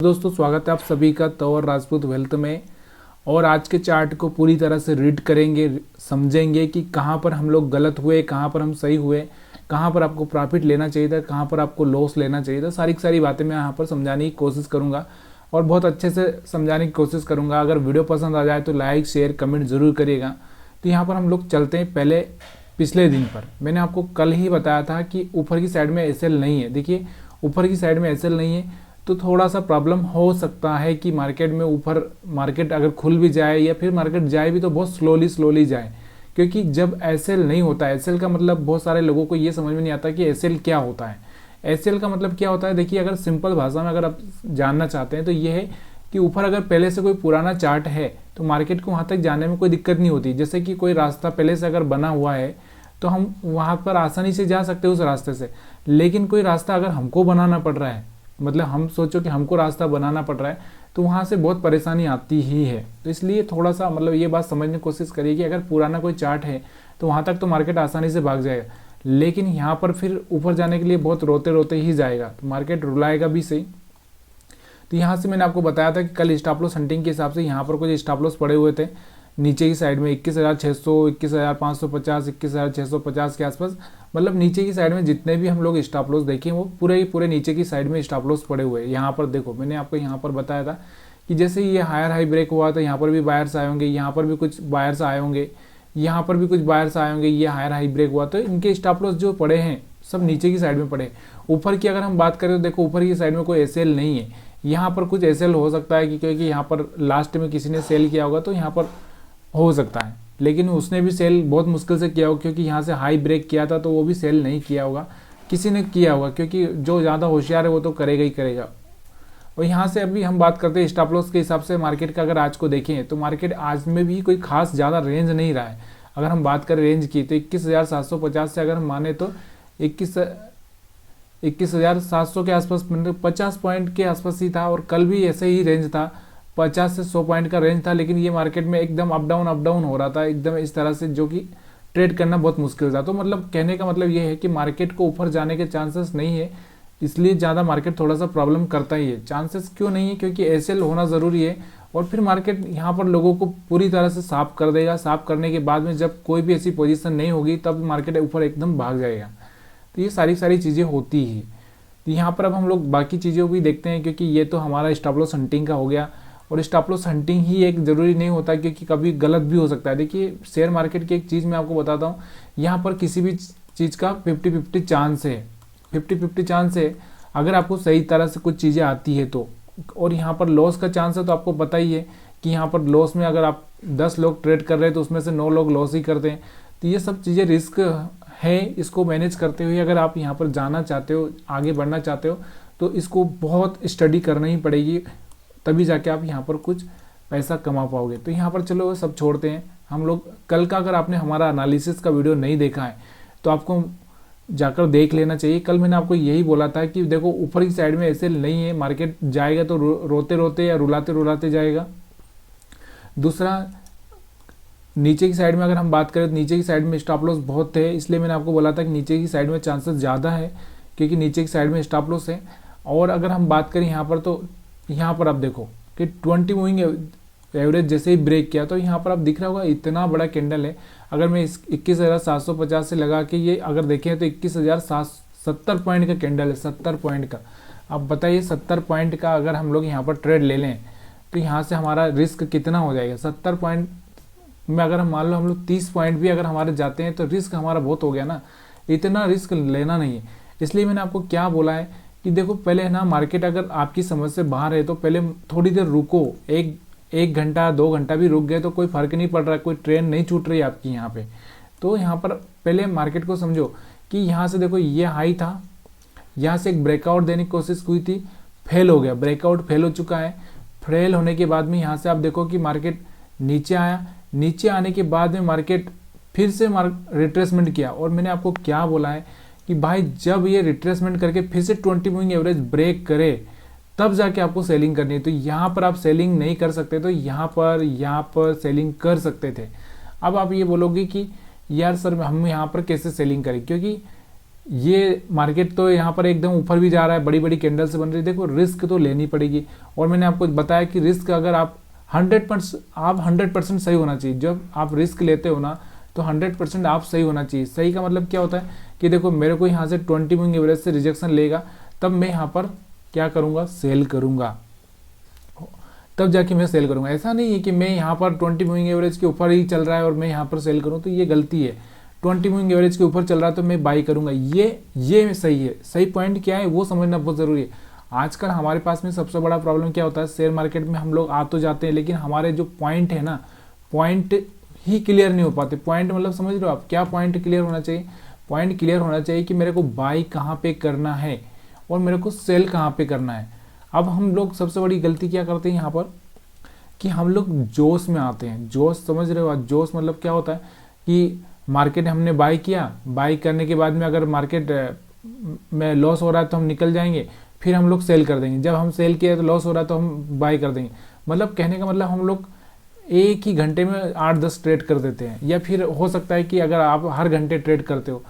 दोस्तों स्वागत है आप सभी का तौर राजपूत वेल्थ में। और आज के चार्ट को पूरी तरह से रीड करेंगे, समझेंगे कि कहाँ पर हम लोग गलत हुए, कहाँ पर हम सही हुए, कहाँ पर आपको प्रॉफिट लेना चाहिए था, कहाँ पर आपको लॉस लेना चाहिए था। सारी की सारी बातें मैं यहाँ पर समझाने की कोशिश करूँगा और बहुत अच्छे से समझाने की कोशिश करूँगा। अगर वीडियो पसंद आ जाए तो लाइक शेयर कमेंट ज़रूर करिएगा। तो यहाँ पर हम लोग चलते हैं पहले पिछले दिन पर। मैंने आपको कल ही बताया था कि ऊपर की साइड में एसएल नहीं है। देखिए ऊपर की साइड में एसएल नहीं है तो थोड़ा सा प्रॉब्लम हो सकता है कि मार्केट में ऊपर मार्केट अगर खुल भी जाए या फिर मार्केट जाए भी तो बहुत स्लोली जाए, क्योंकि जब एसएल नहीं होता है, एसएल का मतलब बहुत सारे लोगों को ये समझ में नहीं आता कि एसएल क्या होता है। एसएल का मतलब क्या होता है, देखिए अगर सिंपल भाषा में अगर आप जानना चाहते हैं तो ये है कि ऊपर अगर पहले से कोई पुराना चार्ट है तो मार्केट को वहाँ तक जाने में कोई दिक्कत नहीं होती। जैसे कि कोई रास्ता पहले से अगर बना हुआ है तो हम वहाँ पर आसानी से जा सकते हैं उस रास्ते से। लेकिन कोई रास्ता अगर हमको बनाना पड़ रहा है, मतलब हम सोचो कि हमको रास्ता बनाना पड़ रहा है, तो वहाँ से बहुत परेशानी आती ही है। तो इसलिए थोड़ा सा मतलब ये बात समझने की कोशिश करिए कि अगर पुराना कोई चार्ट है तो वहाँ तक तो मार्केट आसानी से भाग जाएगा, लेकिन यहाँ पर फिर ऊपर जाने के लिए बहुत रोते रोते ही जाएगा, तो मार्केट रुलाएगा भी सही। तो यहाँ से मैंने आपको बताया था कि कल स्टॉप लॉस हंटिंग के हिसाब से यहाँ पर कुछ स्टॉप लॉस पड़े हुए थे नीचे की साइड में 21,600, 21,550, 21,650 के आसपास। मतलब नीचे की साइड में जितने भी हम लोग स्टॉप लॉस देखें वो पूरे नीचे की साइड में स्टॉप लॉस पड़े हुए हैं। यहाँ पर देखो मैंने आपको यहाँ पर बताया था कि जैसे ये हायर हाई ब्रेक हुआ तो यहाँ पर भी बायर्स आए होंगे, यहाँ पर भी कुछ बायर्स आए होंगे, यहाँ पर भी कुछ बायर्स आए होंगे। ये हायर हाई ब्रेक हुआ तो इनके स्टॉप लॉस जो पड़े हैं सब नीचे की साइड में पड़े। ऊपर की अगर हम बात करें तो देखो ऊपर की साइड में कोई एसएल नहीं है। यहाँ पर कुछ एसएल हो सकता है कि क्योंकि यहाँ पर लास्ट में किसी ने सेल किया होगा तो यहाँ पर हो सकता है, लेकिन उसने भी सेल बहुत मुश्किल से किया होगा क्योंकि यहाँ से हाई ब्रेक किया था तो वो भी सेल नहीं किया होगा, किसी ने किया होगा, क्योंकि जो ज़्यादा होशियार है वो तो करेगा ही करेगा। और यहाँ से अभी हम बात करते हैं स्टॉप लॉस के हिसाब से मार्केट का। अगर आज को देखें तो मार्केट आज में भी कोई खास ज़्यादा रेंज नहीं रहा है। अगर हम बात करें रेंज की तो 21,750 से अगर हम माने तो 21,700 के आसपास, मतलब 50 पॉइंट के आसपास ही था। और कल भी ऐसे ही रेंज था, 50 से 100 पॉइंट का रेंज था, लेकिन ये मार्केट में एकदम अप डाउन हो रहा था एकदम इस तरह से, जो कि ट्रेड करना बहुत मुश्किल था। तो मतलब कहने का मतलब ये है कि मार्केट को ऊपर जाने के चांसेस नहीं है, इसलिए ज़्यादा मार्केट थोड़ा सा प्रॉब्लम करता ही है। चांसेस क्यों नहीं है, क्योंकि एसएल होना ज़रूरी है और फिर मार्केट यहाँ पर लोगों को पूरी तरह से साफ कर देगा। साफ करने के बाद में जब कोई भी ऐसी पोजीशन नहीं होगी तब मार्केट ऊपर एकदम भाग जाएगा। तो ये सारी चीज़ें होती ही। तो यहाँ पर अब हम लोग बाकी चीज़ों भी देखते हैं, क्योंकि ये तो हमारा स्टॉप लॉस हंटिंग का हो गया। और स्टॉप लॉस हंटिंग ही एक ज़रूरी नहीं होता, क्योंकि कभी गलत भी हो सकता है। देखिए शेयर मार्केट की एक चीज़ मैं आपको बताता हूँ, यहाँ पर किसी भी चीज़ का 50-50 चांस है, 50-50 चांस है अगर आपको सही तरह से कुछ चीज़ें आती है तो। और यहाँ पर लॉस का चांस है तो आपको पता ही है कि यहाँ पर लॉस में अगर आप 10 लोग ट्रेड कर रहे हैं तो उसमें से 9 लोग लॉस ही करते हैं। तो ये सब चीज़ें रिस्क है, इसको मैनेज करते हुए अगर आप यहाँ पर जाना चाहते हो, आगे बढ़ना चाहते हो, तो इसको बहुत स्टडी करना ही पड़ेगी, तभी जाके आप यहाँ पर कुछ पैसा कमा पाओगे। तो यहाँ पर चलो सब छोड़ते हैं हम लोग। कल का अगर आपने हमारा एनालिसिस का वीडियो नहीं देखा है तो आपको जाकर देख लेना चाहिए। कल मैंने आपको यही बोला था कि देखो ऊपर की साइड में ऐसे नहीं है, मार्केट जाएगा तो रोते रोते या रुलाते रुलाते जाएगा। दूसरा नीचे की साइड में अगर हम बात करें तो नीचे की साइड में स्टॉप लॉस बहुत थे, इसलिए मैंने आपको बोला था कि नीचे की साइड में चांसेस ज़्यादा है, क्योंकि नीचे की साइड में स्टॉप लॉस है। और अगर हम बात करें यहाँ पर तो यहाँ पर आप देखो कि 20 मूविंग एवरेज जैसे ही ब्रेक किया तो यहाँ पर आप दिख रहा होगा इतना बड़ा कैंडल है। अगर मैं इस 21,750 से लगा के ये अगर देखें तो 21,770 पॉइंट का कैंडल है, 70 पॉइंट का। अब बताइए 70 पॉइंट का अगर हम लोग यहाँ पर ट्रेड ले लें तो यहाँ से हमारा रिस्क कितना हो जाएगा। 70 पॉइंट में अगर हम मान लो हम लोग 30 पॉइंट भी अगर हमारे जाते हैं तो रिस्क हमारा बहुत हो गया ना, इतना रिस्क लेना नहीं है। इसलिए मैंने आपको क्या बोला है कि देखो पहले ना मार्केट अगर आपकी समझ से बाहर है तो पहले थोड़ी देर रुको, एक घंटा 2 घंटा भी रुक गए तो कोई फर्क नहीं पड़ रहा, कोई ट्रेन नहीं छूट रही आपकी यहाँ पे। तो यहाँ पर पहले मार्केट को समझो कि यहाँ से देखो ये हाई था, यहाँ से एक ब्रेकआउट देने की कोशिश हुई थी, फेल हो गया, ब्रेकआउट फेल हो चुका है। फेल होने के बाद में यहाँ से आप देखो कि मार्केट नीचे आया, नीचे आने के बाद में मार्केट फिर से रिट्रेसमेंट किया। और मैंने आपको क्या बोला है कि भाई जब ये रिट्रेसमेंट करके फिर से 20 मूविंग एवरेज ब्रेक करे तब जाके आपको सेलिंग करनी है। तो यहाँ पर आप सेलिंग नहीं कर सकते, तो यहाँ पर सेलिंग कर सकते थे। अब आप ये बोलोगे कि यार सर हम यहाँ पर कैसे सेलिंग करें, क्योंकि ये मार्केट तो यहाँ पर एकदम ऊपर भी जा रहा है, बड़ी बड़ी कैंडल से बन रही है। देखो रिस्क तो लेनी पड़ेगी, और मैंने आपको बताया कि रिस्क अगर आप 100% सही होना चाहिए। जब आप रिस्क लेते हो ना तो 100% आप सही होना चाहिए। सही का मतलब क्या होता है कि देखो मेरे को यहाँ से 20 मूविंग एवरेज से रिजेक्शन लेगा, तब मैं यहाँ पर क्या करूँगा, सेल करूँगा, तब जाके मैं सेल करूँगा। ऐसा नहीं है कि मैं यहाँ पर 20 मूविंग एवरेज के ऊपर ही चल रहा है और मैं यहाँ पर सेल करूँ, तो ये गलती है। 20 मूविंग एवरेज के ऊपर चल रहा है तो मैं बाई करूँगा, ये सही है। सही पॉइंट क्या है वो समझना बहुत ज़रूरी है। आजकल हमारे पास में सबसे बड़ा प्रॉब्लम क्या होता है, शेयर मार्केट में हम लोग आ तो जाते हैं, लेकिन हमारे जो पॉइंट है ना, पॉइंट ही क्लियर नहीं हो पाते। पॉइंट मतलब समझ रहे हो आप, क्या पॉइंट क्लियर होना चाहिए? पॉइंट क्लियर होना चाहिए कि मेरे को बाई कहाँ पे करना है और मेरे को सेल कहाँ पे करना है। अब हम लोग सबसे बड़ी गलती क्या करते हैं यहाँ पर कि हम लोग जोश में आते हैं। जोश समझ रहे हो आप? जोश मतलब क्या होता है कि मार्केट हमने बाई किया, बाई करने के बाद में अगर मार्केट में लॉस हो रहा है तो हम निकल जाएंगे, फिर हम लोग सेल कर देंगे। जब हम सेल किया तो लॉस हो रहा है तो हम बाई कर देंगे। मतलब कहने का मतलब हम लोग एक ही घंटे में 8-10 ट्रेड कर देते हैं। या फिर हो सकता है कि अगर आप हर घंटे ट्रेड करते हो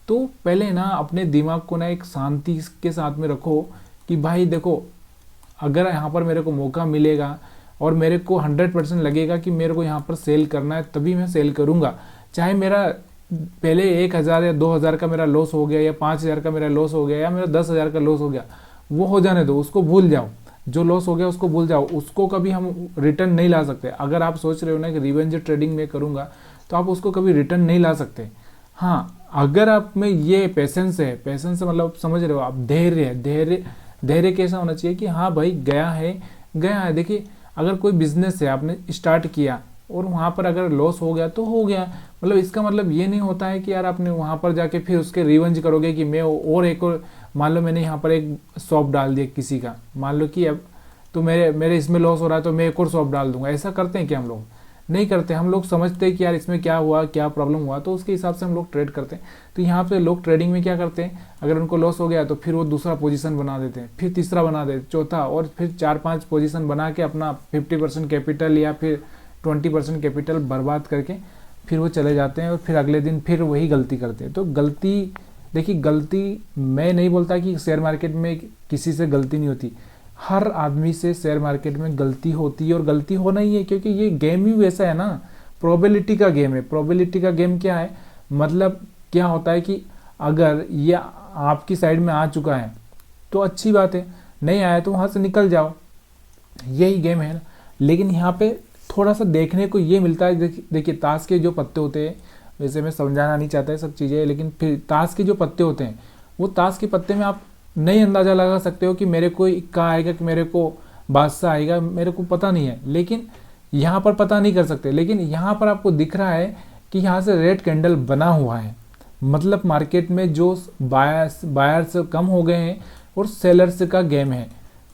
तो पहले ना अपने दिमाग को ना एक शांति के साथ में रखो कि भाई देखो, अगर यहाँ पर मेरे को मौका मिलेगा और मेरे को 100% लगेगा कि मेरे को यहाँ पर सेल करना है, तभी मैं सेल करूँगा। चाहे मेरा पहले 1000 या 2000 का मेरा लॉस हो गया, या 5000 का मेरा लॉस हो गया, या मेरा 10,000 का लॉस हो गया, वो हो जाने दो, उसको भूल जाओ। जो लॉस हो गया उसको भूल जाओ, उसको कभी हम रिटर्न नहीं ला सकते। अगर आप सोच रहे हो ना कि रिवेंज ट्रेडिंग में करूँगा, तो आप उसको कभी रिटर्न नहीं ला सकते। हाँ, अगर आप में ये पेशेंस है, पेशेंस मतलब समझ रहे हो आप, धैर्य है। धैर्य कैसा होना चाहिए कि हाँ भाई गया है। देखिए अगर कोई बिजनेस है आपने स्टार्ट किया और वहाँ पर अगर लॉस हो गया तो हो गया, मतलब इसका मतलब ये नहीं होता है कि यार आपने वहाँ पर जाके फिर उसके रिवेंज करोगे कि मैं और एक और, मान लो मैंने यहाँ पर एक शॉप डाल दिया किसी का, मान लो कि अब तो मेरे इसमें लॉस हो रहा है तो मैं एक और शॉप डाल दूंगा। ऐसा करते हैं क्या हम लोग? नहीं करते। हम लोग समझते हैं कि यार इसमें क्या हुआ, क्या प्रॉब्लम हुआ, तो उसके हिसाब से हम लोग ट्रेड करते हैं। तो यहाँ पे लोग ट्रेडिंग में क्या करते हैं, अगर उनको लॉस हो गया तो फिर वो दूसरा पोजीशन बना देते हैं, फिर तीसरा बना देते, चौथा, और फिर 4-5 पोजीशन बना के अपना 50% कैपिटल या फिर 20% कैपिटल बर्बाद करके फिर वो चले जाते हैं और फिर अगले दिन फिर वही गलती करते हैं। तो गलती, देखिए गलती, मैं नहीं बोलता कि शेयर मार्केट में किसी से गलती नहीं होती, हर आदमी से शेयर मार्केट में गलती होती है और गलती होना ही है, क्योंकि ये गेम ही वैसा है ना, प्रोबेबिलिटी का गेम है। प्रोबेबिलिटी का गेम क्या है, मतलब क्या होता है कि अगर ये आपकी साइड में आ चुका है तो अच्छी बात है, नहीं आया तो वहाँ से निकल जाओ, यही गेम है ना। लेकिन यहाँ पे थोड़ा सा देखने को ये मिलता है, देखिए ताश के जो पत्ते होते हैं, वैसे मैं समझाना नहीं चाहता है सब चीज़ें, लेकिन फिर ताश के जो पत्ते होते हैं, वो ताश के पत्ते में आप नहीं अंदाज़ा लगा सकते हो कि मेरे को इक्का आएगा कि मेरे को बादशाह आएगा, मेरे को पता नहीं है। लेकिन यहाँ पर पता नहीं कर सकते, लेकिन यहाँ पर आपको दिख रहा है कि यहाँ से रेड कैंडल बना हुआ है, मतलब मार्केट में जो बायर्स कम हो गए हैं और सेलर्स का गेम है।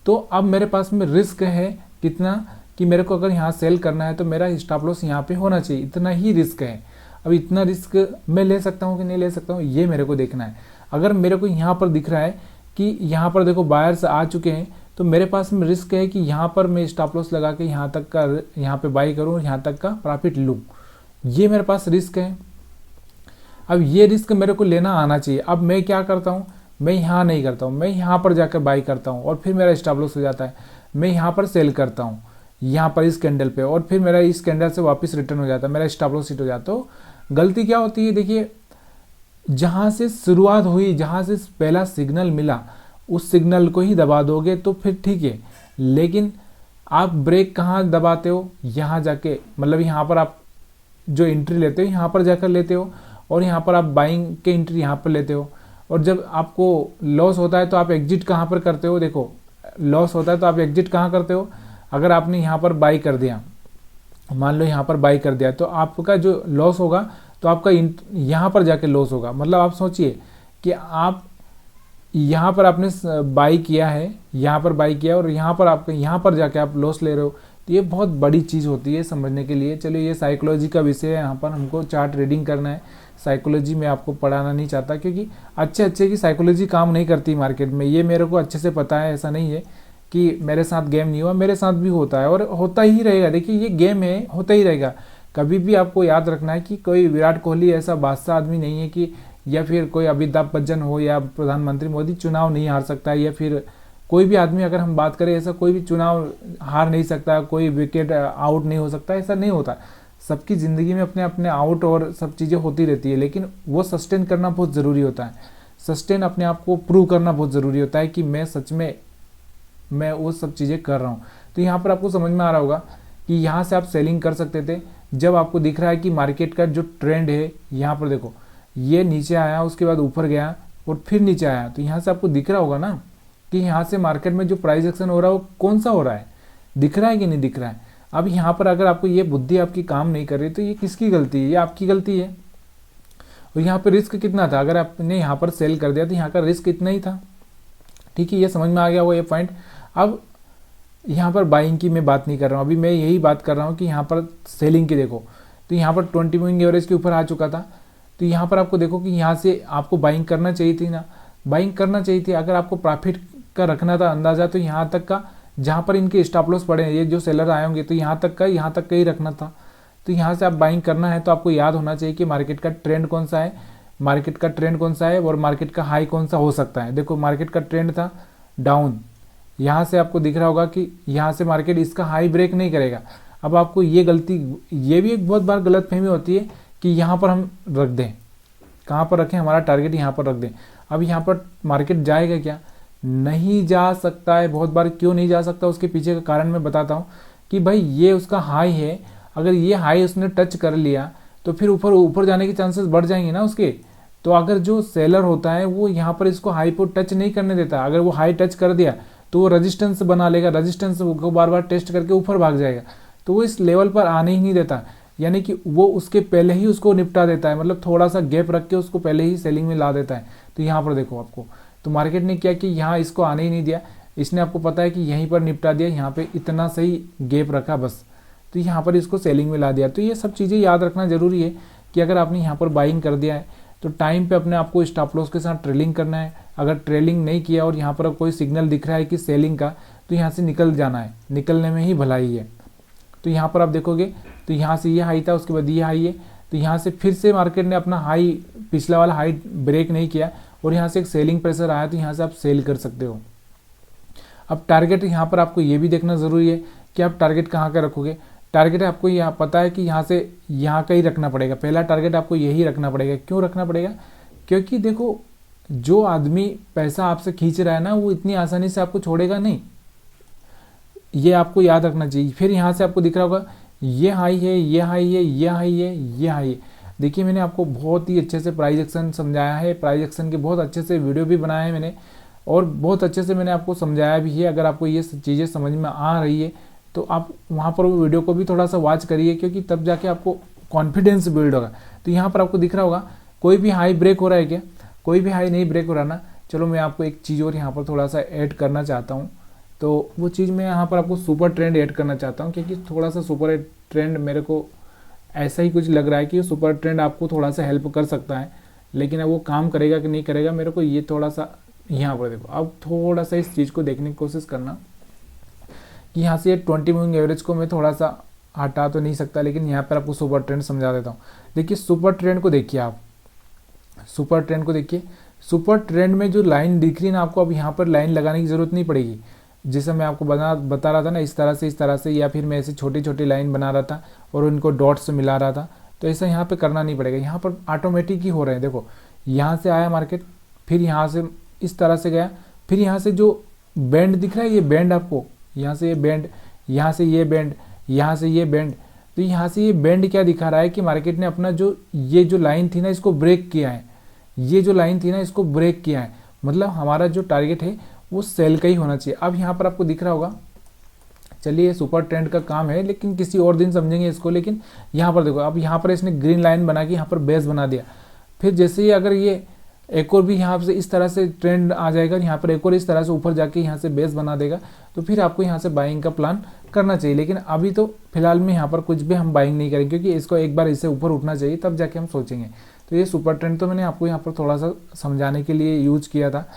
तो अब मेरे पास में रिस्क है कितना कि मेरे को अगर यहाँ सेल करना है तो मेरा स्टॉप लॉस यहाँ पे होना चाहिए, इतना ही रिस्क है। अब इतना रिस्क मैं ले सकता हूँ कि नहीं ले सकता हूँ, ये मेरे को देखना है। अगर मेरे को यहाँ पर दिख रहा है कि यहाँ पर देखो बायर्स आ चुके हैं, तो मेरे पास में रिस्क है कि यहाँ पर मैं स्टॉप लॉस लगा के यहाँ तक का, यहाँ पे बाई करूँ, यहाँ तक का प्रॉफिट लूँ, ये मेरे पास रिस्क है। अब ये रिस्क मेरे को लेना आना चाहिए। अब मैं क्या करता हूँ, मैं यहाँ नहीं करता हूँ, मैं यहाँ पर जाकर बाई करता हूँ और फिर मेरा स्टॉप लॉस हो जाता है। मैं यहाँ पर सेल करता हूँ यहाँ पर इस कैंडल पे, और फिर मेरा इस कैंडल से वापस रिटर्न हो जाता है, मेरा स्टॉप लॉस हिट हो जाता है। तो गलती क्या होती है, देखिए जहाँ से शुरुआत हुई, जहाँ से पहला सिग्नल मिला, उस सिग्नल को ही दबा दोगे तो फिर ठीक है। लेकिन आप ब्रेक कहाँ दबाते हो, यहाँ जाके, मतलब यहाँ पर आप जो एंट्री लेते हो यहाँ पर जाकर लेते हो, और यहाँ पर आप बाइंग के एंट्री यहाँ पर लेते हो। और जब आपको लॉस होता है तो आप एग्जिट कहाँ पर करते हो, देखो लॉस होता है तो आप एग्जिट कहाँ करते हो, अगर आपने यहाँ पर बाई कर दिया, मान लो यहाँ पर बाई कर दिया, तो आपका जो लॉस होगा तो आपका यहाँ पर जाके लॉस होगा। मतलब आप सोचिए कि आप यहाँ पर आपने बाई किया है, यहाँ पर बाई किया, और यहाँ पर आपका यहाँ पर जाके आप लॉस ले रहे हो, तो ये बहुत बड़ी चीज़ होती है समझने के लिए। चलिए ये साइकोलॉजी का विषय है, यहाँ पर हमको चार्ट रीडिंग करना है, साइकोलॉजी में आपको पढ़ाना नहीं चाहता, क्योंकि अच्छे की साइकोलॉजी काम नहीं करती मार्केट में, ये मेरे को अच्छे से पता है। ऐसा नहीं है कि मेरे साथ गेम नहीं हुआ, मेरे साथ भी होता है और होता ही रहेगा। देखिए ये गेम है, होता ही रहेगा। कभी भी आपको याद रखना है कि कोई विराट कोहली ऐसा बादशाह आदमी नहीं है कि या फिर कोई अमिताभ बच्चन हो या प्रधानमंत्री मोदी चुनाव नहीं हार सकता, या फिर कोई भी आदमी अगर हम बात करें ऐसा कोई भी चुनाव हार नहीं सकता, कोई विकेट आउट नहीं हो सकता, ऐसा नहीं होता। सबकी ज़िंदगी में अपने अपने आउट और सब चीज़ें होती रहती है, लेकिन वो सस्टेन करना बहुत ज़रूरी होता है। सस्टेन अपने आप को प्रूव करना बहुत ज़रूरी होता है कि मैं सच में मैं वो सब चीज़ें कर रहा हूँ। तो यहाँ पर आपको समझ में आ रहा होगा कि यहाँ से आप सेलिंग कर सकते थे जब आपको दिख रहा है कि मार्केट का जो ट्रेंड है, यहाँ पर देखो ये नीचे आया, उसके बाद ऊपर गया और फिर नीचे आया। तो यहाँ से आपको दिख रहा होगा ना कि यहाँ से मार्केट में जो प्राइस एक्शन हो रहा है वो कौन सा हो रहा है, दिख रहा है कि नहीं दिख रहा है। अब यहाँ पर अगर आपको ये बुद्धि आपकी काम नहीं कर रही तो ये किसकी गलती है, ये आपकी गलती है। और यहाँ पर रिस्क कितना था, अगर आपने यहाँ पर सेल कर दिया तो यहाँ का रिस्क इतना ही था। ठीक है, ये समझ में आ गया वो ये पॉइंट। अब यहाँ पर बाइंग की मैं बात नहीं कर रहा हूँ, अभी मैं यही बात कर रहा हूँ कि यहाँ पर सेलिंग की देखो। तो यहाँ पर 20 मूविंग एवरेज के ऊपर आ चुका था। तो यहाँ पर आपको देखो कि यहाँ से आपको बाइंग करना चाहिए थी ना, बाइंग करना चाहिए थी। अगर आपको प्रॉफिट का रखना था अंदाज़ा तो यहाँ तक का जहाँ पर इनके स्टॉप लॉस पड़े हैं, ये जो सेलर आए होंगे तो यहाँ तक का ही रखना था। तो यहाँ से आप बाइंग करना है तो आपको याद होना चाहिए कि मार्केट का ट्रेंड कौन सा है, मार्केट का ट्रेंड कौन सा है और मार्केट का हाई कौन सा हो सकता है। देखो मार्केट का ट्रेंड था डाउन, यहाँ से आपको दिख रहा होगा कि यहाँ से मार्केट इसका हाई ब्रेक नहीं करेगा। अब आपको ये गलती, ये भी एक बहुत बार गलत फहमी होती है कि यहाँ पर हम रख दें, कहाँ पर रखें, हमारा टारगेट यहाँ पर रख दें। अब यहाँ पर मार्केट जाएगा क्या, नहीं जा सकता है बहुत बार। क्यों नहीं जा सकता, उसके पीछे का कारण मैं बताता हूँ कि भाई ये उसका हाई है, अगर ये हाई उसने टच कर लिया तो फिर ऊपर जाने के चांसेस बढ़ जाएंगे ना उसके। तो अगर जो सेलर होता है वो यहाँ पर इसको हाई को टच नहीं करने देता, अगर वो हाई टच कर दिया तो वो रेजिस्टेंस बना लेगा, रेजिस्टेंस को बार बार टेस्ट करके ऊपर भाग जाएगा। तो वो इस लेवल पर आने ही नहीं देता, यानी कि वो उसके पहले ही उसको निपटा देता है, मतलब थोड़ा सा गैप रख के उसको पहले ही सेलिंग में ला देता है। तो यहाँ पर देखो आपको, तो मार्केट ने क्या कि यहाँ इसको आने ही नहीं दिया, इसने आपको पता है कि यहीं पर निपटा दिया, यहाँ पे इतना सही गैप रखा बस, तो यहाँ पर इसको सेलिंग में ला दिया। तो ये सब चीज़ें याद रखना जरूरी है कि अगर आपने यहाँ पर बाइंग कर दिया है तो टाइम पे अपने आपको स्टॉप लॉस के साथ ट्रेलिंग करना है। अगर ट्रेलिंग नहीं किया और यहाँ पर कोई सिग्नल दिख रहा है कि सेलिंग का, तो यहाँ से निकल जाना है, निकलने में ही भलाई है। तो यहाँ पर आप देखोगे तो यहाँ से ये हाई था, उसके बाद ये हाई है, तो यहाँ से फिर से मार्केट ने अपना हाई, पिछला वाला हाई ब्रेक नहीं किया और यहाँ से एक सेलिंग प्रेशर आया, तो यहाँ से आप सेल कर सकते हो। अब टारगेट यहाँ पर आपको ये भी देखना ज़रूरी है कि आप टारगेट कहाँ का रखोगे। टारगेट आपको यहाँ पता है कि यहाँ से यहाँ का ही रखना पड़ेगा, पहला टारगेट आपको यही रखना पड़ेगा। क्यों रखना पड़ेगा, क्योंकि देखो जो आदमी पैसा आपसे खींच रहा है ना, वो इतनी आसानी से आपको छोड़ेगा नहीं, ये आपको याद रखना चाहिए। फिर यहाँ से आपको दिख रहा होगा ये हाई है, ये हाई है, ये हाई है, ये हाई है। देखिए मैंने आपको बहुत ही अच्छे से प्राइस एक्शन समझाया है, प्राइस एक्शन के बहुत अच्छे से वीडियो भी बनाए हैं मैंने, और बहुत अच्छे से मैंने आपको समझाया भी है। अगर आपको ये चीज़ें समझ में आ रही है तो आप वहाँ पर वो वीडियो को भी थोड़ा सा वॉच करिए, क्योंकि तब जाके आपको कॉन्फिडेंस बिल्ड होगा। तो यहाँ पर आपको दिख रहा होगा कोई भी हाई ब्रेक हो रहा है क्या, कोई भी हाई नहीं ब्रेक हो रहा ना। चलो मैं आपको एक चीज़ और यहाँ पर थोड़ा सा ऐड करना चाहता हूँ, तो वो चीज़ मैं यहाँ पर आपको सुपर ट्रेंड ऐड करना चाहता हूँ, क्योंकि थोड़ा सा सुपर ट्रेंड मेरे को ऐसा ही कुछ लग रहा है कि सुपर ट्रेंड आपको थोड़ा सा हेल्प कर सकता है, लेकिन अब वो काम करेगा कि नहीं करेगा मेरे को ये थोड़ा सा यहाँ पर देखो। अब थोड़ा सा इस चीज़ को देखने की कोशिश करना कि यहाँ से 20 मूविंग एवरेज को मैं थोड़ा सा हटा तो नहीं सकता, लेकिन यहाँ पर आपको सुपर ट्रेंड समझा देता हूँ। देखिए सुपर ट्रेंड को देखिए, आप सुपर ट्रेंड को देखिए। सुपर ट्रेंड में जो लाइन दिख रही है ना आपको, अब यहाँ पर लाइन लगाने की ज़रूरत नहीं पड़ेगी। जैसे मैं आपको बता रहा था ना, इस तरह से, या फिर मैं ऐसे छोटी छोटी लाइन बना रहा था और उनको डॉट्स से मिला रहा था, तो ऐसा यहाँ पे करना नहीं पड़ेगा। यहाँ पर ऑटोमेटिक ही हो रहे हैं। देखो यहाँ से आया मार्केट, फिर यहाँ से इस तरह से गया, फिर यहाँ से जो बैंड दिख रहा है, ये बैंड आपको, यहाँ से ये बैंड, यहाँ से ये बैंड, यहाँ से ये बैंड, तो यहाँ से ये बैंड क्या दिखा रहा है कि मार्केट ने अपना जो ये जो लाइन थी ना इसको ब्रेक किया है, ये जो लाइन थी ना इसको ब्रेक किया है, मतलब हमारा जो टारगेट है वो सेल का ही होना चाहिए। अब यहाँ पर आपको दिख रहा होगा, चलिए सुपर ट्रेंड का काम है लेकिन किसी और दिन समझेंगे इसको, लेकिन यहाँ पर देखो, अब यहाँ पर इसने ग्रीन लाइन बना के यहाँ पर बेस बना दिया। फिर जैसे ही अगर ये एक और भी यहाँ से इस तरह से ट्रेंड आ जाएगा, यहाँ पर एक और इस तरह से ऊपर जाके यहाँ से बेस बना देगा, तो फिर आपको यहाँ से बाइंग का प्लान करना चाहिए। लेकिन अभी तो फिलहाल में यहाँ पर कुछ भी हम बाइंग नहीं करेंगे, क्योंकि इसको एक बार इससे ऊपर उठना चाहिए तब जाके हम सोचेंगे। तो ये सुपर ट्रेंड तो मैंने आपको यहाँ पर थोड़ा सा समझाने के लिए यूज किया था।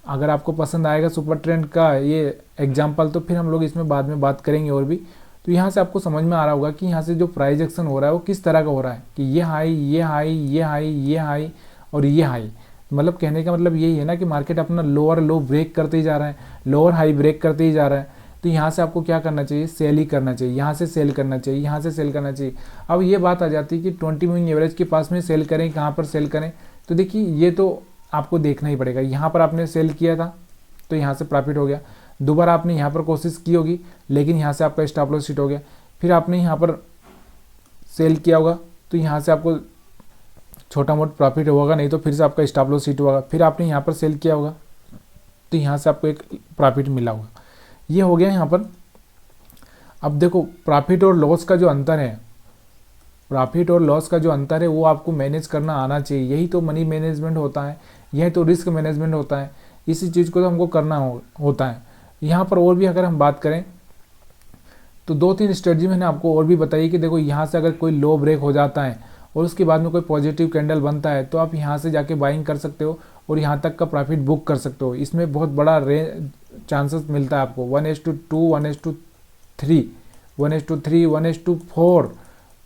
अगर आपको पसंद आएगा सुपर ट्रेंड का ये एग्जाम्पल, तो फिर हम लोग इसमें बाद में बात करेंगे और भी। तो यहाँ से आपको समझ में आ रहा होगा कि यहाँ से जो प्राइस एक्शन हो रहा है वो किस तरह का हो रहा है कि ये हाई, ये हाई, ये हाई, ये हाई और ये हाई। मतलब कहने का मतलब यही है ना कि मार्केट अपना लोअर लो ब्रेक करते ही जा रहा है, लोअर हाई ब्रेक करते ही जा रहा है। तो यहाँ से आपको क्या करना चाहिए, सेल ही करना चाहिए, यहाँ से सेल करना चाहिए, यहाँ से सेल करना चाहिए। अब ये बात आ जाती है कि 20 मूविंग एवरेज के पास में सेल करें, कहाँ पर सेल करें। तो देखिए ये तो आपको देखना ही पड़ेगा। यहाँ पर आपने सेल किया था तो यहाँ से प्रॉफिट हो गया, दोबारा आपने यहाँ पर कोशिश की होगी लेकिन यहाँ से आपका स्टॉप लॉस हिट हो गया, फिर आपने यहाँ पर सेल किया होगा तो यहाँ से आपको छोटा मोटा प्रॉफिट होगा, नहीं तो फिर से आपका स्टॉप लॉस हिट होगा, फिर आपने यहाँ पर सेल किया होगा तो यहाँ से आपको एक प्रॉफिट मिला होगा। ये हो गया यहाँ पर। अब देखो प्रॉफिट और लॉस का जो अंतर है, प्रॉफिट और लॉस का जो अंतर है वो आपको मैनेज करना आना चाहिए। यही तो मनी मैनेजमेंट होता है, यही तो रिस्क मैनेजमेंट होता है। इसी चीज़ को तो हमको करना होता है। यहाँ पर और भी अगर हम बात करें तो 2-3 स्ट्रेटजी मैंने आपको और भी बताई कि देखो यहाँ से अगर कोई लो ब्रेक हो जाता है और उसके बाद में कोई पॉजिटिव कैंडल बनता है तो आप यहाँ से जाके बाइंग कर सकते हो और यहाँ तक का प्रॉफिट बुक कर सकते हो। इसमें बहुत बड़ा चांसेस मिलता है आपको 1:2, 1:3, 1:3, 1:4,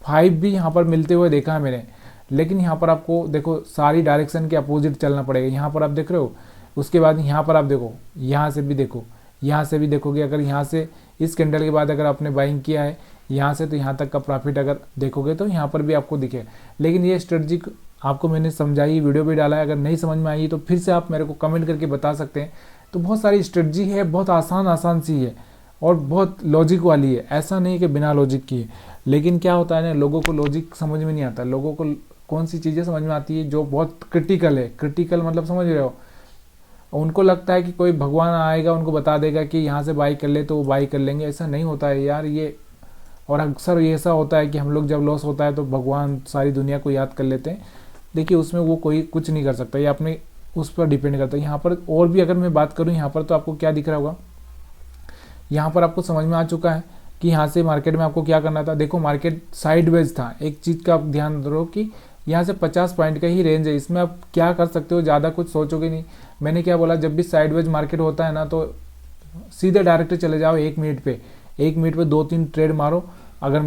5 भी यहाँ पर मिलते हुए देखा है मैंने। लेकिन यहाँ पर आपको देखो सारी डायरेक्शन के अपोजिट चलना पड़ेगा। यहाँ पर आप देख रहे हो, उसके बाद यहाँ पर आप देखो, यहाँ से भी देखो, यहाँ से भी देखोगे। अगर यहाँ से इस कैंडल के बाद अगर आपने बाइंग किया है यहाँ से तो यहाँ तक का प्रॉफिट अगर देखोगे तो यहाँ पर भी आपको दिखे। लेकिन ये स्ट्रेटजी आपको मैंने समझाई, वीडियो भी डाला है। अगर नहीं समझ में आई तो फिर से आप मेरे को कमेंट करके बता सकते हैं। तो बहुत सारी स्ट्रेटजी है, बहुत आसान सी है और बहुत लॉजिक वाली है। ऐसा नहीं कि बिना लॉजिक की है। लेकिन क्या होता है ना, लोगों को लॉजिक समझ में नहीं आता। लोगों को कौन सी चीज़ें समझ में आती है जो बहुत क्रिटिकल है। क्रिटिकल मतलब समझ रहे हो, उनको लगता है कि कोई भगवान आएगा उनको बता देगा कि यहाँ से बाई कर ले तो वो बाई कर लेंगे। ऐसा नहीं होता है यार ये। और अक्सर ये ऐसा होता है कि हम लोग जब लॉस होता है तो भगवान सारी दुनिया को याद कर लेते हैं। देखिए उसमें वो कोई कुछ नहीं कर सकता, ये अपने उस पर डिपेंड करता है। यहाँ पर और भी अगर मैं बात करूँ, यहाँ पर तो आपको क्या दिख रहा होगा, यहाँ पर आपको समझ में आ चुका है कि यहाँ से मार्केट में आपको क्या करना था। देखो मार्केट साइडवेज था। एक चीज़ का आप ध्यान रखो कि यहाँ से 50 पॉइंट का ही रेंज है। इसमें आप क्या कर सकते हो, ज़्यादा कुछ सोचोगे नहीं। मैंने क्या बोला, जब भी साइडवेज मार्केट होता है ना तो सीधे डायरेक्ट चले जाओ 1 मिनट पे। 1 मिनट पे 2-3 ट्रेड मारो। अगर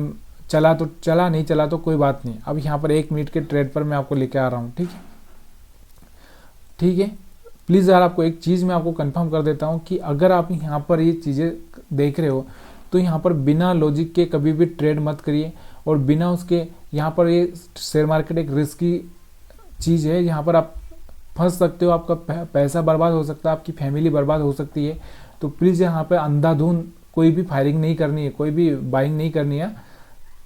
चला तो चला, नहीं चला तो कोई बात नहीं। अब यहाँ पर 1 मिनट के ट्रेड पर मैं आपको लेके आ रहा हूँ। ठीक है, ठीक है। प्लीज़ यार आपको एक चीज़ मैं आपको कंफर्म कर देता हूँ कि अगर आप यहाँ पर ये चीज़ें देख रहे हो तो यहाँ पर बिना लॉजिक के कभी भी ट्रेड मत करिए। और बिना उसके, यहाँ पर ये शेयर मार्केट एक रिस्की चीज़ है। यहाँ पर आप फंस सकते हो, आपका पैसा बर्बाद हो सकता है, आपकी फैमिली बर्बाद हो सकती है। तो प्लीज़ यहाँ पर अंधाधुंध कोई भी फायरिंग नहीं करनी है, कोई भी बाइंग नहीं करनी है।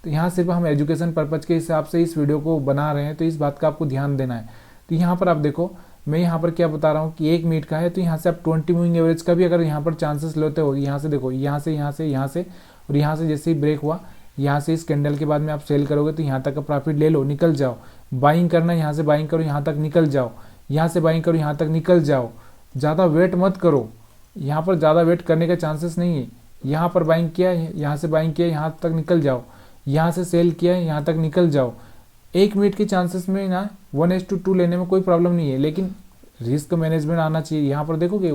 तो यहाँ सिर्फ हम एजुकेशन पर्पज़ के हिसाब से इस वीडियो को बना रहे हैं, तो इस बात का आपको ध्यान देना है। तो यहाँ पर आप देखो, मैं यहाँ पर क्या बता रहा हूँ कि 1 मिनट का है तो यहाँ से आप 20 मूविंग एवरेज का भी अगर यहाँ पर चांसेस लेते हो, यहाँ से देखो, यहाँ से यहाँ से यहाँ से और यहाँ से जैसे ही ब्रेक हुआ, यहाँ से इस कैंडल के बाद में आप सेल करोगे तो यहाँ तक का प्रॉफिट ले लो, निकल जाओ। बाइंग करना, यहाँ से बाइंग करो, यहाँ तक निकल जाओ, यहाँ से बाइंग करो, यहाँ तक निकल जाओ। ज़्यादा वेट मत करो, यहाँ पर ज़्यादा वेट करने का चांसेस नहीं है। यहाँ पर बाइंग किया, यहाँ से बाइंग किया, यहाँ तक निकल जाओ, यहाँ से सेल किया, यहाँ तक निकल जाओ। 1 मिनट के चांसेस में ना 1:2 लेने में कोई प्रॉब्लम नहीं है, लेकिन रिस्क मैनेजमेंट आना चाहिए। यहाँ पर देखोगे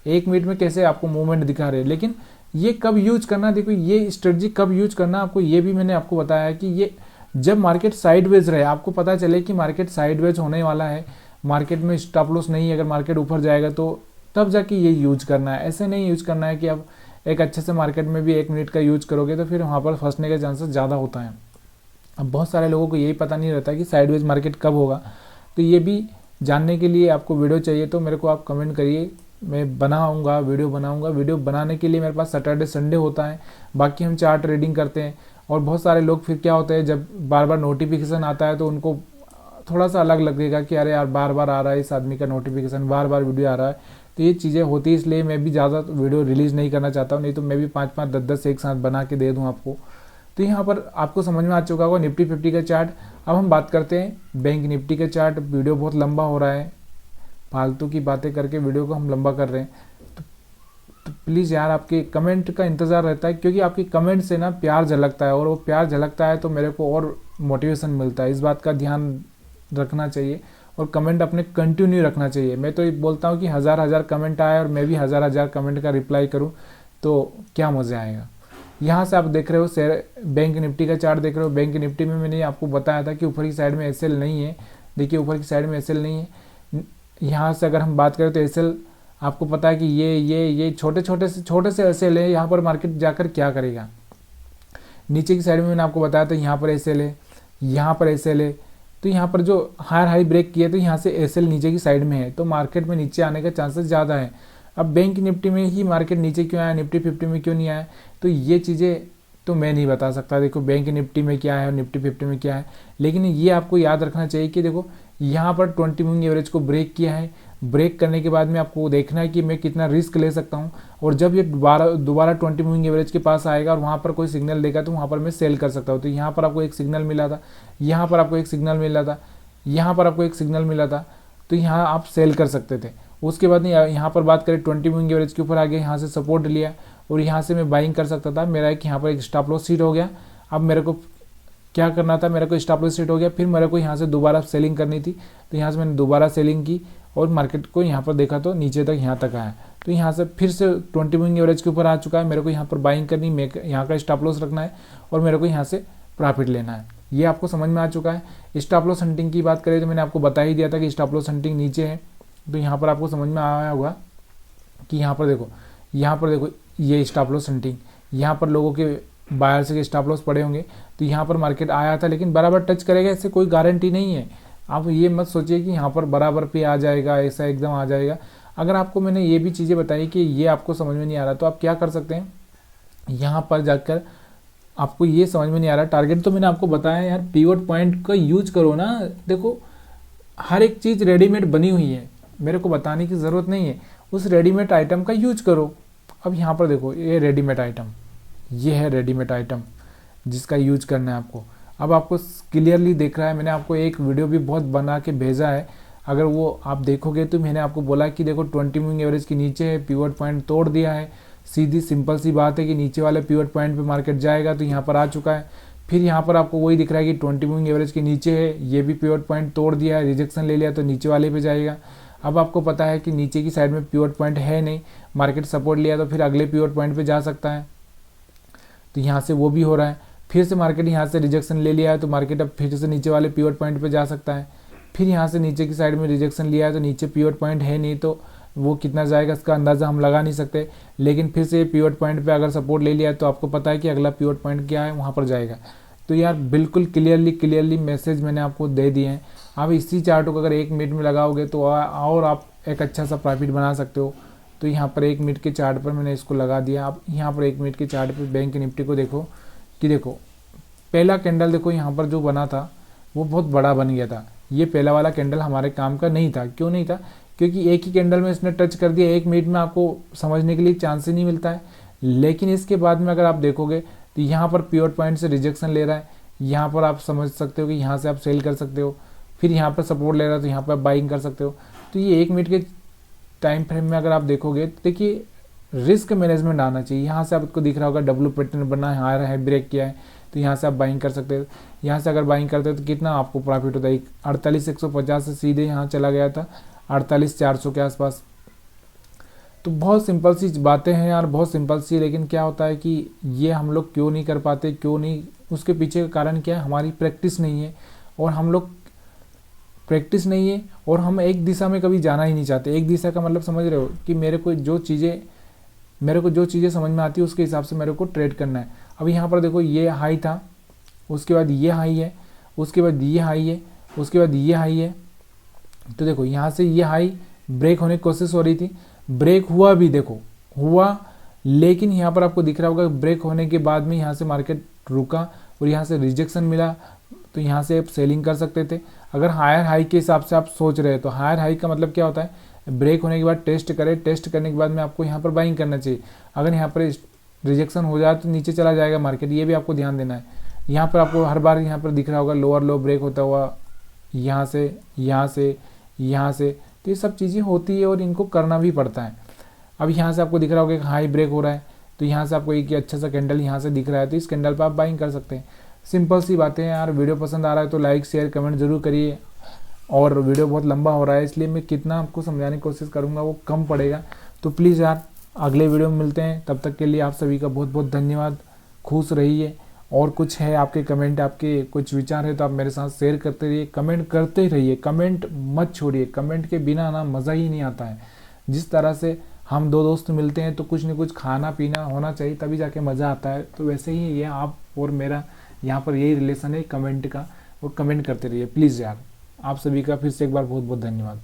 1 मिनट में कैसे आपको मूवमेंट दिखा रहे हैं, लेकिन ये कब यूज करना, देखो ये स्ट्रेटजी कब यूज करना आपको, ये भी मैंने आपको बताया है कि ये जब मार्केट साइडवेज रहे, आपको पता चले कि मार्केट साइडवेज होने वाला है, मार्केट में स्टॉप लॉस नहीं है, अगर मार्केट ऊपर जाएगा तो तब जाके ये यूज करना है। ऐसे नहीं यूज करना है कि अब एक अच्छे से मार्केट में भी 1 मिनट का यूज करोगे तो फिर वहाँ पर फंसने के चांसेस ज़्यादा होता है। अब बहुत सारे लोगों को यही पता नहीं रहता कि साइडवेज मार्केट कब होगा। तो ये भी जानने के लिए आपको वीडियो चाहिए तो मेरे को आप कमेंट करिए, मैं बनाऊंगा, वीडियो बनाऊंगा। वीडियो बनाने के लिए मेरे पास सैटरडे संडे होता है, बाकी हम चार्ट ट्रेडिंग करते हैं। और बहुत सारे लोग फिर क्या होता है, जब बार बार नोटिफिकेशन आता है तो उनको थोड़ा सा अलग लगेगा कि अरे यार बार बार आ रहा है इस आदमी का नोटिफिकेशन, बार बार वीडियो आ रहा है। तो ये चीज़ें होती है, इसलिए मैं भी ज़्यादा वीडियो रिलीज़ नहीं करना चाहता हूँ, नहीं तो मैं भी 5-5, 10-10 एक साथ बना के दे दूँ आपको। तो यहाँ पर आपको समझ में आ चुका होगा निफ्टी 50 का चार्ट। अब हम बात करते हैं बैंक निफ्टी का चार्ट। वीडियो बहुत लंबा हो रहा है, फालतू की बातें करके वीडियो को हम लंबा कर रहे हैं। तो प्लीज़ यार आपके कमेंट का इंतज़ार रहता है, क्योंकि आपके कमेंट से ना प्यार झलकता है, और वो प्यार झलकता है तो मेरे को और मोटिवेशन मिलता है। इस बात का ध्यान रखना चाहिए और कमेंट अपने कंटिन्यू रखना चाहिए। मैं तो ये बोलता हूँ कि हज़ार कमेंट आए और मैं भी हज़ार कमेंट का रिप्लाई करूँ तो क्या मज़ा आएगा। यहाँ से आप देख रहे हो शेयर बैंक निफ्टी का चार्ट देख रहे हो। बैंक निफ्टी में मैंने आपको बताया था कि ऊपर की साइड में एसएल नहीं है। देखिए ऊपर की साइड में एसएल नहीं है। यहाँ से अगर हम बात करें तो एसएल आपको पता है कि ये छोटे से एसएल है। यहाँ पर मार्केट जाकर क्या करेगा। नीचे की साइड में मैंने आपको बताया था यहाँ पर एसएल है, यहाँ पर एसएल है। तो यहाँ पर जो हायर हाई ब्रेक किया तो यहाँ से एसएल नीचे की साइड में है, तो मार्केट में नीचे आने का चांसेस ज़्यादा है। अब बैंक निफ्टी में ही मार्केट नीचे क्यों आया, निफ्टी 50 में क्यों नहीं आया, तो ये चीज़ें तो मैं नहीं बता सकता। देखो बैंक निफ्टी में क्या है और निफ्टी 50 में क्या है, लेकिन ये आपको याद रखना चाहिए कि देखो यहाँ पर 20 मूविंग एवरेज को ब्रेक किया है। ब्रेक करने के बाद में आपको देखना है कि मैं कितना रिस्क ले सकता हूँ, और जब ये दोबारा 20 मूविंग एवरेज के पास आएगा और वहाँ पर कोई सिग्नल देगा तो वहाँ पर मैं सेल कर सकता हूँ। तो यहाँ पर आपको एक सिग्नल मिला था, यहाँ पर आपको एक सिग्नल मिला था, यहाँ पर आपको एक सिग्नल मिला था, तो यहाँ आप सेल कर सकते थे। उसके बाद यहाँ पर बात करें 20 मूविंग एवरेज के ऊपर आगे यहाँ से सपोर्ट लिया और यहाँ से मैं बाइंग कर सकता था। मेरा एक यहाँ पर एक स्टॉप लॉस हिट हो गया। अब मेरे को क्या करना था, मेरे को स्टॉप लॉस हिट हो गया, फिर मेरे को यहाँ से दोबारा सेलिंग करनी थी। तो यहाँ से मैंने दोबारा सेलिंग की और मार्केट को यहाँ पर देखा तो नीचे तक यहाँ तक आया। तो यहाँ से फिर से 20 मूविंग एवरेज के ऊपर आ चुका है। मेरे को यहाँ पर बाइंग करनी, यहाँ का स्टॉप लॉस रखना है और मेरे को यहाँ से प्रॉफिट लेना है। ये आपको समझ में आ चुका है। स्टॉप लॉस हंटिंग की बात करें तो मैंने आपको बता ही दिया था कि स्टॉप लॉस हंटिंग नीचे है। तो यहाँ पर आपको समझ में आया होगा कि यहाँ पर देखो ये स्टॉप लॉस हंटिंग, यहाँ पर लोगों के बायर से स्टॉप लॉस पड़े होंगे। तो यहाँ पर मार्केट आया था, लेकिन बराबर टच करेगा ऐसे कोई गारंटी नहीं है। आप ये मत सोचिए कि यहाँ पर बराबर पे आ जाएगा, ऐसा एकदम आ जाएगा। अगर आपको मैंने ये भी चीज़ें बताई कि ये आपको समझ में नहीं आ रहा, तो आप क्या कर सकते हैं, यहाँ पर जाकर आपको ये समझ में नहीं आ रहा टारगेट, तो मैंने आपको बताया यार पिवट पॉइंट का यूज करो ना। देखो हर एक चीज़ रेडीमेड बनी हुई है, मेरे को बताने की ज़रूरत नहीं है। उस रेडीमेड आइटम का यूज करो। अब यहाँ पर देखो ये रेडीमेड आइटम, ये है रेडीमेड आइटम जिसका यूज करना है आपको। अब आपको क्लियरली दिख रहा है। मैंने आपको एक वीडियो भी बहुत बना के भेजा है, अगर वो आप देखोगे तो मैंने आपको बोला कि देखो 20 मूविंग एवरेज के नीचे है, पिवट पॉइंट तोड़ दिया है। सीधी सिंपल सी बात है कि नीचे वाले पिवट पॉइंट पे मार्केट जाएगा, तो यहाँ पर आ चुका है। फिर यहाँ पर आपको वही दिख रहा है कि 20 मूविंग एवरेज के नीचे है, ये भी पिवट पॉइंट तोड़ दिया है, रिजेक्शन ले लिया तो नीचे वाले पे जाएगा। अब आपको पता है कि नीचे की साइड में पिवट पॉइंट है नहीं, मार्केट सपोर्ट लिया तो फिर अगले पिवट पॉइंट पे जा सकता है। तो यहाँ से वो भी हो रहा है। फिर से मार्केट यहाँ से रिजेक्शन ले लिया है तो मार्केट अब फिर से नीचे वाले पिवट पॉइंट पे जा सकता है। फिर यहाँ से नीचे की साइड में रिजेक्शन लिया है तो नीचे पिवट पॉइंट है नहीं, तो वो कितना जाएगा इसका अंदाज़ा हम लगा नहीं सकते। लेकिन फिर से पिवट पॉइंट पे अगर सपोर्ट ले लिया है तो आपको पता है कि अगला पिवट पॉइंट क्या है, वहाँ पर जाएगा। तो यार बिल्कुल क्लियरली मैसेज मैंने आपको दे दिए हैं। आप इसी चार्ट को अगर 1 मिनट में लगाओगे तो और आप एक अच्छा सा प्रॉफिट बना सकते हो। तो यहाँ पर 1 मिनट के चार्ट पर मैंने इसको लगा दिया। आप यहाँ पर 1 मिनट के चार्ट पर बैंक निफ्टी को देखो कि देखो पहला कैंडल देखो यहाँ पर जो बना था वो बहुत बड़ा बन गया था। ये पहला वाला कैंडल हमारे काम का नहीं था। क्यों नहीं था? क्योंकि एक ही कैंडल में इसने टच कर दिया। 1 मिनट में आपको समझने के लिए चांस ही नहीं मिलता है। लेकिन इसके बाद में अगर आप देखोगे तो यहाँ पर पिवट पॉइंट से रिजेक्शन ले रहा है, यहाँ पर आप समझ सकते हो कि यहाँ से आप सेल कर सकते हो। फिर यहाँ पर सपोर्ट ले रहा है तो यहाँ पर आप बाइंग कर सकते हो। तो ये 1 मिनट के टाइम फ्रेम में अगर आप देखोगे तो देखिए रिस्क मैनेजमेंट आना चाहिए। यहाँ से आपको दिख रहा होगा डब्ल्यू पैटर्न बना है, हायर है, ब्रेक किया है, तो यहाँ से आप बाइंग कर सकते हो। यहाँ से अगर बाइंग करते हो तो कितना आपको प्रॉफिट होता है, 48,150 से सीधे यहाँ चला गया था 48,400 के आसपास। तो बहुत सिंपल सी बातें हैं यार, बहुत सिंपल सी। लेकिन क्या होता है कि ये हम लोग क्यों नहीं कर पाते, क्यों नहीं, उसके पीछे का कारण क्या है, हमारी प्रैक्टिस नहीं है। और हम लोग प्रैक्टिस नहीं है और हम एक दिशा में कभी जाना ही नहीं चाहते। एक दिशा का मतलब समझ रहे हो कि मेरे को जो चीज़ें समझ में आती है उसके हिसाब से मेरे को ट्रेड करना है। अब यहाँ पर देखो ये हाई था, उसके बाद ये हाई है, उसके बाद ये हाई है, उसके बाद ये हाई है। तो देखो यहाँ से ये हाई ब्रेक होने की कोशिश हो रही थी, ब्रेक हुआ भी, देखो हुआ, लेकिन यहाँ पर आपको दिख रहा होगा ब्रेक होने के बाद में यहाँ से मार्केट रुका और यहाँ से रिजेक्शन मिला। तो यहाँ से आप सेलिंग कर सकते थे। अगर हायर हाई के हिसाब से आप सोच रहे हो तो हायर हाई का मतलब क्या होता है, ब्रेक होने के बाद टेस्ट करे, टेस्ट करने के बाद में आपको यहाँ पर बाइंग करना चाहिए। अगर यहाँ पर रिजेक्शन हो जाए तो नीचे चला जाएगा मार्केट, ये भी आपको ध्यान देना है। यहाँ पर आपको हर बार यहाँ पर दिख रहा होगा लोअर लो ब्रेक होता हुआ, यहाँ से यहाँ से यहाँ से, तो ये सब चीज़ें होती है और इनको करना भी पड़ता है। अब यहाँ से आपको दिख रहा होगा एक हाई ब्रेक हो रहा है, तो यहाँ से आपको एक अच्छा सा कैंडल यहाँ से दिख रहा है, तो इस कैंडल पर आप बाइंग कर सकते हैं। सिंपल सी बातें हैं यार। वीडियो पसंद आ रहा है तो लाइक शेयर कमेंट जरूर करिए। और वीडियो बहुत लंबा हो रहा है इसलिए मैं कितना आपको समझाने की कोशिश करूँगा वो कम पड़ेगा। तो प्लीज़ यार अगले वीडियो में मिलते हैं, तब तक के लिए आप सभी का बहुत बहुत धन्यवाद। खुश रहिए। और कुछ है आपके कमेंट, आपके कुछ विचार है तो आप मेरे साथ शेयर करते रहिए, कमेंट करते रहिए, कमेंट मत छोड़िए। कमेंट के बिना ना मज़ा ही नहीं आता है। जिस तरह से हम दो दोस्त मिलते हैं तो कुछ न कुछ खाना पीना होना चाहिए, तभी जाके मज़ा आता है। तो वैसे ही ये आप और मेरा यहाँ पर यही रिलेशन है कमेंट का। वो कमेंट करते रहिए प्लीज़ यार। आप सभी का फिर से एक बार बहुत बहुत धन्यवाद।